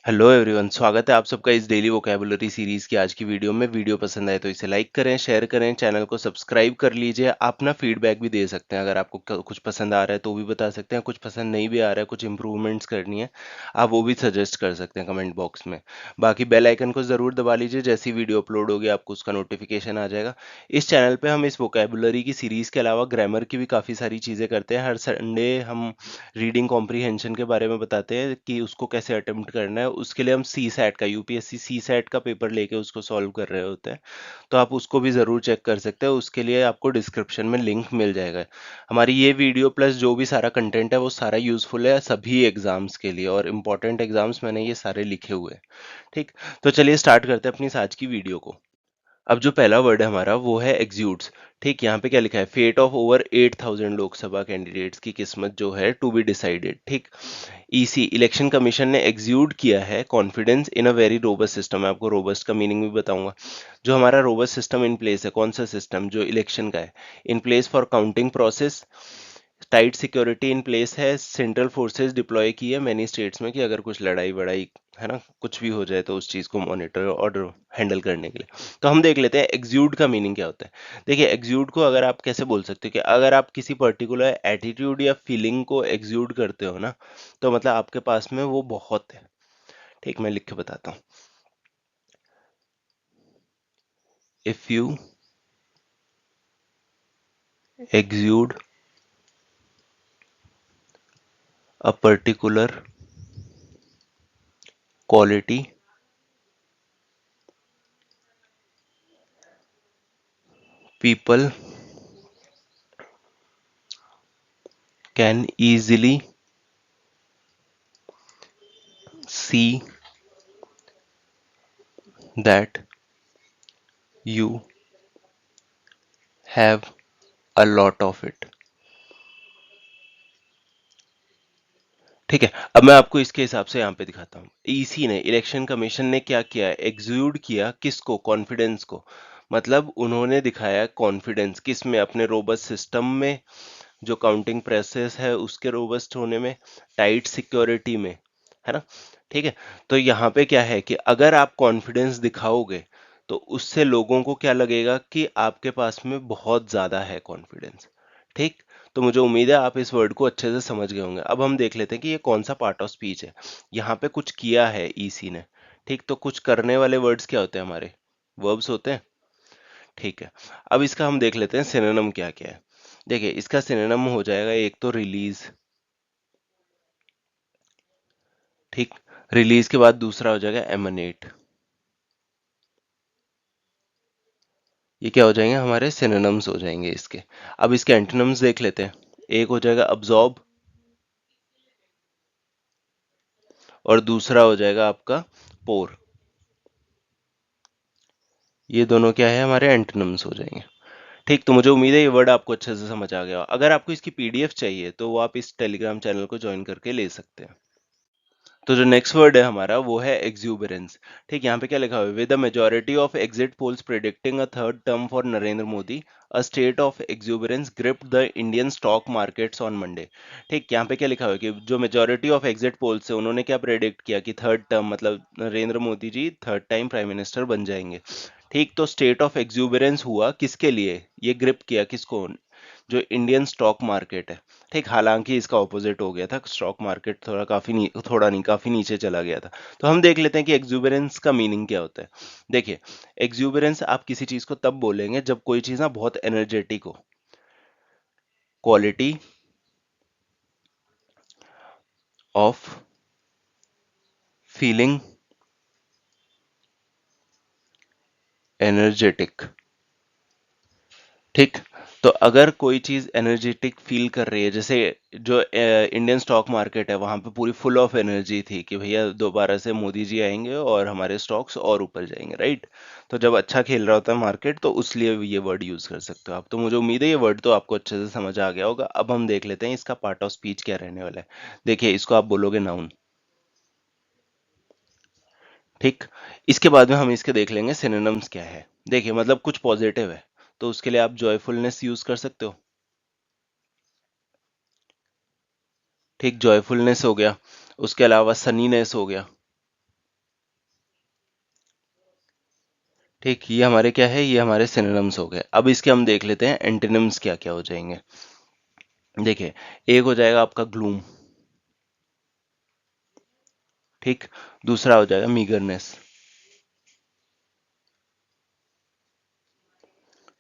Hello everyone, स्वागत है आप सबका इस डेली वोकैबुलरी सीरीज की आज की वीडियो में। वीडियो पसंद आए तो इसे लाइक करें, शेयर करें, चैनल को सब्सक्राइब कर लीजिए। आप ना फीडबैक भी दे सकते हैं, अगर आपको कुछ पसंद आ रहा है तो भी बता सकते हैं, कुछ पसंद नहीं भी आ रहा है, कुछ इंप्रूवमेंट्स करनी है आप वो भी सजेस्ट कर सकते हैं कमेंट बॉक्स में। बाकी बेल आइकन को ज़रूर दबा लीजिए, जैसी वीडियो अपलोड होगी आपको उसका नोटिफिकेशन आ जाएगा। इस चैनल पर हम इस वोकैबुलरी की सीरीज़ के अलावा ग्रामर की भी काफ़ी सारी चीज़ें करते हैं। हर संडे हम रीडिंग कॉम्प्रीहेंशन के बारे में बताते हैं कि उसको कैसे अटेम्प्ट करना है। उसके लिए हम सी सैट का यूपीएससी सी सैट का पेपर लेके उसको सॉल्व कर रहे होते हैं, तो आप उसको भी ज़रूर चेक कर सकते हैं। उसके लिए आपको डिस्क्रिप्शन में लिंक मिल जाएगा। हमारी ये वीडियो प्लस जो भी सारा कंटेंट है वो सारा यूज़फुल है सभी एग्जाम्स के लिए, और इम्पॉर्टेंट एग्जाम्स मैंने ये सारे लिखे हुए हैं। ठीक, तो चलिए स्टार्ट करते हैं अपनी आज की वीडियो को। अब जो पहला वर्ड है हमारा वो है एग्ज्यूड्स। ठीक, यहाँ पे क्या लिखा है, fate of over 8000 Lok Sabha candidates की किस्मत जो है टू बी डिसाइडेड। ठीक, ईसी इलेक्शन कमीशन ने एग्ज्यूड किया है confidence in a very robust system. मैं आपको रोबस्ट का मीनिंग भी बताऊंगा। जो हमारा रोबस्ट सिस्टम इन प्लेस है, कौन सा सिस्टम, जो इलेक्शन का है, in place for counting process, tight security in place है, सेंट्रल फोर्सेस डिप्लॉय की है मैनी स्टेट्स में कि अगर कुछ लड़ाई वड़ाई है ना, कुछ भी हो जाए तो उस चीज को मॉनिटर और हैंडल करने के लिए। तो हम देख लेते हैं एग्ज्यूड का मीनिंग क्या होता है। देखिए, एग्ज्यूड को अगर आप कैसे बोल सकते हो कि अगर आप किसी पर्टिकुलर एटीट्यूड या फीलिंग को एग्ज्यूड करते हो ना, तो मतलब आपके पास में वो बहुत है। ठीक, मैं लिख के बताता हूँ। If you exude a particular quality, people can easily see that you have a lot of it। ठीक है, अब मैं आपको इसके हिसाब से यहाँ पे दिखाता हूँ। ईसी ने, इलेक्शन कमीशन ने क्या किया, एग्ज्यूड किया किसको, कॉन्फिडेंस को। मतलब उन्होंने दिखाया कॉन्फिडेंस किस में, अपने रोबस्ट सिस्टम में, जो काउंटिंग प्रोसेस है उसके रोबस्ट होने में, टाइट सिक्योरिटी में, है ना। ठीक है, तो यहाँ पे क्या है कि अगर आप कॉन्फिडेंस दिखाओगे तो उससे लोगों को क्या लगेगा कि आपके पास में बहुत ज्यादा है कॉन्फिडेंस। ठीक, तो मुझे उम्मीद है आप इस वर्ड को अच्छे से समझ गए होंगे। अब हम देख लेते हैं कि ये कौन सा पार्ट ऑफ स्पीच है। यहाँ पे कुछ किया है ईसी ने। ठीक, तो कुछ करने वाले वर्ड्स क्या होते हैं, हमारे वर्ब्स होते हैं। ठीक है, अब इसका हम देख लेते हैं सिनोनिम क्या क्या है। देखिए, इसका सिनोनिम हो जाएगा एक तो रिलीज। ठीक, रिलीज के बाद दूसरा हो जाएगा एमनेट। ये क्या हो जाएंगे, हमारे सिनोनिम्स हो जाएंगे इसके। अब इसके एंटोनिम्स देख लेते हैं। एक हो जाएगा अब्जॉर्ब और दूसरा हो जाएगा आपका पोर। ये दोनों क्या है, हमारे एंटोनिम्स हो जाएंगे। ठीक, तो मुझे उम्मीद है ये वर्ड आपको अच्छे से समझ आ गया। अगर आपको इसकी पीडीएफ चाहिए तो वो आप इस टेलीग्राम चैनल को ज्वाइन करके ले सकते हैं। तो जो नेक्स्ट वर्ड है हमारा वो है एक्सूबरेंस। ठीक, यहाँ पे क्या लिखा हुआ है, with the majority of exit polls predicting a third term for Narendra Modi, a state of exuberance gripped the Indian stock markets on Monday. ठीक, यहाँ पे क्या लिखा हुआ है कि जो मेजॉरिटी ऑफ एग्जिट पोल्स है उन्होंने क्या प्रेडिक्ट किया कि थर्ड टर्म मतलब Narendra Modi ji third time prime minister बन जाएंगे। ठीक, तो स्टेट ऑफ एक्सूबरेंस हुआ किसके लिए, ये ग्रिप किया किसको, जो इंडियन स्टॉक मार्केट है। ठीक, हालांकि इसका ऑपोजिट हो गया था, स्टॉक मार्केट थोड़ा नहीं काफी नीचे चला गया था। तो हम देख लेते हैं कि एक्सूबरेंस का मीनिंग क्या होता है। देखिए, एक्सूबरेंस आप किसी चीज को तब बोलेंगे जब कोई चीज ना बहुत एनर्जेटिक हो। Quality of feeling energetic. ठीक, तो अगर कोई चीज एनर्जेटिक फील कर रही है, जैसे जो इंडियन स्टॉक मार्केट है वहां पे पूरी फुल ऑफ एनर्जी थी कि भैया दोबारा से मोदी जी आएंगे और हमारे स्टॉक्स और ऊपर जाएंगे, राइट। तो जब अच्छा खेल रहा होता है मार्केट तो उसलिए ये वर्ड यूज कर सकते हो आप। तो मुझे उम्मीद है ये वर्ड तो आपको अच्छे से समझ आ गया होगा। अब हम देख लेते हैं इसका पार्ट ऑफ स्पीच क्या रहने वाला है। देखिए, इसको आप बोलोगे नाउन। ठीक, इसके बाद में हम इसके देख लेंगे सिनोनिम्स क्या है। देखिए, मतलब कुछ पॉजिटिव है तो उसके लिए आप जॉयफुलनेस यूज कर सकते हो। ठीक, जॉयफुलनेस हो गया। उसके अलावा सनीनेस हो गया। ठीक, ये हमारे क्या है, ये हमारे सिनोनिम्स हो गए। अब इसके हम देख लेते हैं एंटोनिम्स क्या क्या हो जाएंगे। देखिए, एक हो जाएगा आपका ग्लूम। ठीक, दूसरा हो जाएगा मीगरनेस।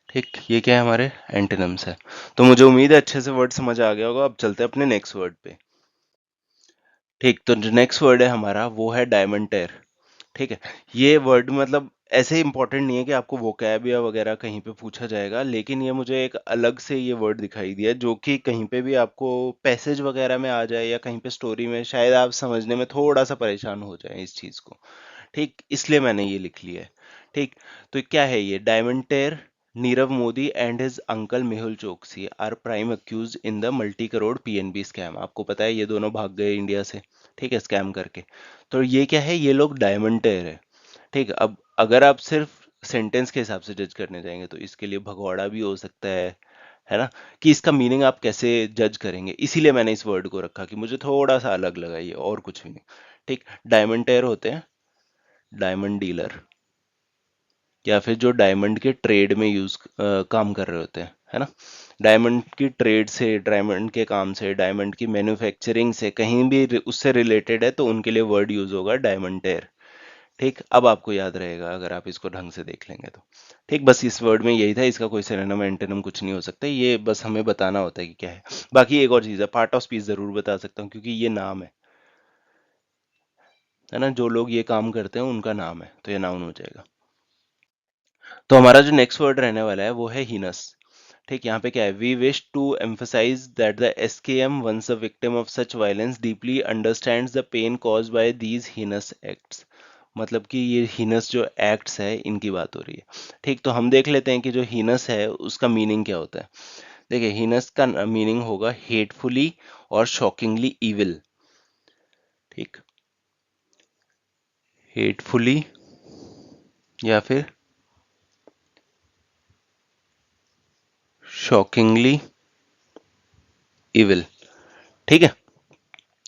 ठीक, ये क्या है, हमारे एंटोनिम्स है। तो मुझे उम्मीद है अच्छे से वर्ड समझ आ गया होगा। अब चलते हैं अपने नेक्स्ट वर्ड पे। ठीक, तो जो नेक्स्ट वर्ड है हमारा वो है डायमंड टेर। ठीक है, ये वर्ड मतलब ऐसे इंपॉर्टेंट नहीं है कि आपको वोकैब या वगैरह कहीं पे पूछा जाएगा, लेकिन ये मुझे एक अलग से ये वर्ड दिखाई दिया जो कि कहीं पे भी आपको पैसेज वगैरह में आ जाए या कहीं पे स्टोरी में शायद आप समझने में थोड़ा सा परेशान हो जाए इस चीज को। ठीक, इसलिए मैंने ये लिख लिया है। ठीक, तो क्या है ये, डायमंड टेर, Nirav Modi and his uncle Mehul Choksi are prime accused in the multi crore PNB scam. आपको पता है ये दोनों भाग गए इंडिया से, ठीक है, स्कैम करके। तो ये क्या है, ये लोग डायमंड टेर है। ठीक, अब अगर आप सिर्फ सेंटेंस के हिसाब से जज करने जाएंगे तो इसके लिए भगौड़ा भी हो सकता है ना, कि इसका मीनिंग आप कैसे जज करेंगे। इसीलिए मैंने इस वर्ड को रखा कि मुझे थोड़ा सा अलग लगा ये, और कुछ भी नहीं। ठीक, डायमंड टेर होते हैं डायमंड डीलर, या फिर जो डायमंड के ट्रेड में काम कर रहे होते हैं, है ना। डायमंड की ट्रेड से, डायमंड के काम से, डायमंड की मैन्युफैक्चरिंग से कहीं भी उससे रिलेटेड है तो उनके लिए वर्ड यूज होगा डायमंड टेर। ठीक, अब आपको याद रहेगा अगर आप इसको ढंग से देख लेंगे तो। ठीक, बस इस वर्ड में यही था, इसका कोई सिनोनिम एंटोनिम कुछ नहीं हो सकता, ये बस हमें बताना होता है कि क्या है। बाकी एक और चीज़ है, पार्ट ऑफ स्पीच जरूर बता सकता हूँ क्योंकि ये नाम है ना, जो लोग ये काम करते हैं उनका नाम है, तो ये नाउन हो जाएगा। तो हमारा जो नेक्स्ट वर्ड रहने वाला है वो है हीनस। ठीक, यहाँ पे क्या है, we wish to emphasise that the SKM once a victim of such violence deeply understands the pain caused by these heinous acts. मतलब कि ये हीनस जो एक्ट्स है इनकी बात हो रही है। ठीक, तो हम देख लेते हैं कि जो हीनस है उसका मीनिंग क्या होता है। देखिए, हीनस का मीनिंग होगा हेटफुली और शॉकिंगली इविल। ठीक, हेटफुली या फिर शॉकिंगली इविल। ठीक है,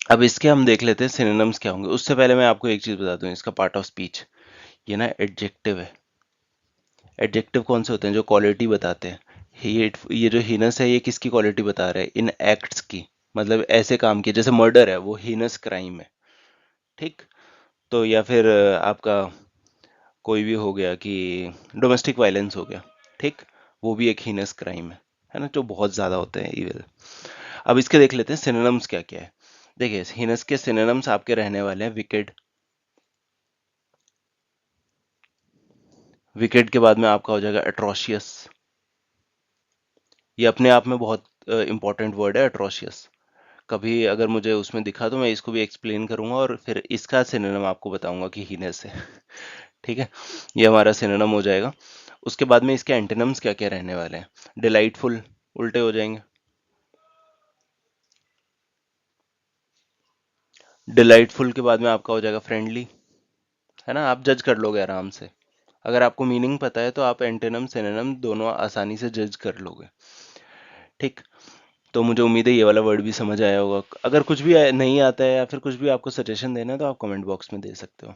अब इसके हम देख लेते हैं सिनोनिम्स क्या होंगे। उससे पहले मैं आपको एक चीज बता दूं, इसका पार्ट ऑफ स्पीच ये ना एडजेक्टिव है। एडजेक्टिव कौन से होते हैं, जो क्वालिटी बताते हैं। ये जो हीनस है ये किसकी क्वालिटी बता रहा है, इन एक्ट्स की। मतलब ऐसे काम की, जैसे मर्डर है वो हीनस क्राइम है। ठीक, तो या फिर आपका कोई भी हो गया कि डोमेस्टिक वायलेंस हो गया। ठीक, वो भी एक हीनस क्राइम है ना, जो बहुत ज्यादा होते हैं इविल। अब इसके देख लेते हैं सिनोनिम्स क्या क्या है। देखिए, हीनस के सिनोनिम्स आपके रहने वाले हैं विकेड। विकेड के बाद में आपका हो जाएगा अट्रोशियस। ये अपने आप में बहुत इंपॉर्टेंट वर्ड है अट्रोशियस। कभी अगर मुझे उसमें दिखा तो मैं इसको भी एक्सप्लेन करूंगा और फिर इसका सिनोनिम आपको बताऊंगा कि हीनस है। ठीक है, ये हमारा सिनोनिम हो जाएगा। उसके बाद में इसके एंटोनिम्स क्या क्या रहने वाले हैं। डिलाइटफुल उल्टे हो जाएंगे। डिलाइटफुल के बाद में आपका हो जाएगा फ्रेंडली, है ना, आप जज कर लोगे आराम से। अगर आपको मीनिंग पता है तो आप एंटोनिम सिनोनिम दोनों आसानी से जज कर लोगे। ठीक, तो मुझे उम्मीद है ये वाला वर्ड भी समझ आया होगा। अगर कुछ भी नहीं आता है या फिर कुछ भी आपको सजेशन देना है तो आप कमेंट बॉक्स में दे सकते हो।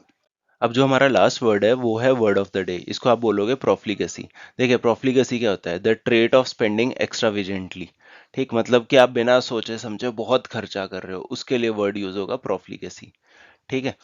अब जो हमारा लास्ट वर्ड है वो है वर्ड ऑफ द डे। इसको आप बोलोगे प्रोफ्लिगेसी। देखिए, प्रोफ्लिगेसी क्या होता है, द ट्रेट ऑफ स्पेंडिंग एक्स्ट्राविजेंटली। ठीक, मतलब कि आप बिना सोचे समझे बहुत खर्चा कर रहे हो, उसके लिए वर्ड यूज होगा प्रोफ्लिगेसी। ठीक है,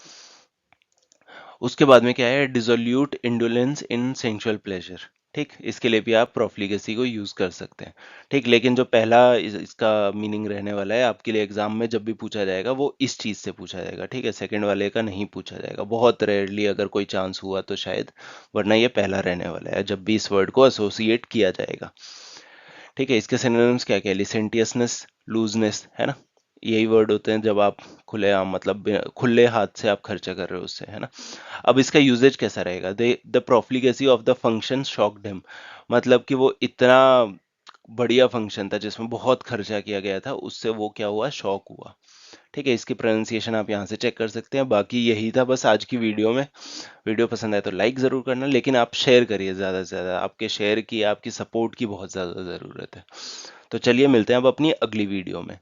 उसके बाद में क्या है, डिसोल्यूट इंडोलेंस इन सेंसुअल प्लेजर। ठीक, इसके लिए भी आप प्रोफ्लिगेसी को यूज कर सकते हैं। ठीक, लेकिन जो पहला इसका मीनिंग रहने वाला है आपके लिए एग्जाम में जब भी पूछा जाएगा वो इस चीज से पूछा जाएगा। ठीक है, सेकंड वाले का नहीं पूछा जाएगा, बहुत रेयरली अगर कोई चांस हुआ तो शायद, वरना ये पहला रहने वाला है जब भी इस वर्ड को एसोसिएट किया जाएगा। ठीक है, इसके सिनोनिम्स क्या क्या, लिसेंटियसनेस, लूजनेस, है ना। यही वर्ड होते हैं जब आप खुले आम मतलब खुले हाथ से आप खर्चा कर रहे हो उससे, है ना। अब इसका यूजेज कैसा रहेगा, they the profligacy of the function shocked him. मतलब कि वो इतना बढ़िया फंक्शन था जिसमें बहुत खर्चा किया गया था, उससे वो क्या हुआ, शॉक हुआ। ठीक है, इसकी प्रोनाउंसिएशन आप यहाँ से चेक कर सकते हैं। बाकी यही था बस आज की वीडियो में। वीडियो पसंद आए तो लाइक ज़रूर करना, लेकिन आप शेयर करिए ज़्यादा से ज़्यादा। आपके शेयर की, आपकी सपोर्ट की बहुत ज़्यादा ज़रूरत है। तो चलिए मिलते हैं अब अपनी अगली वीडियो में।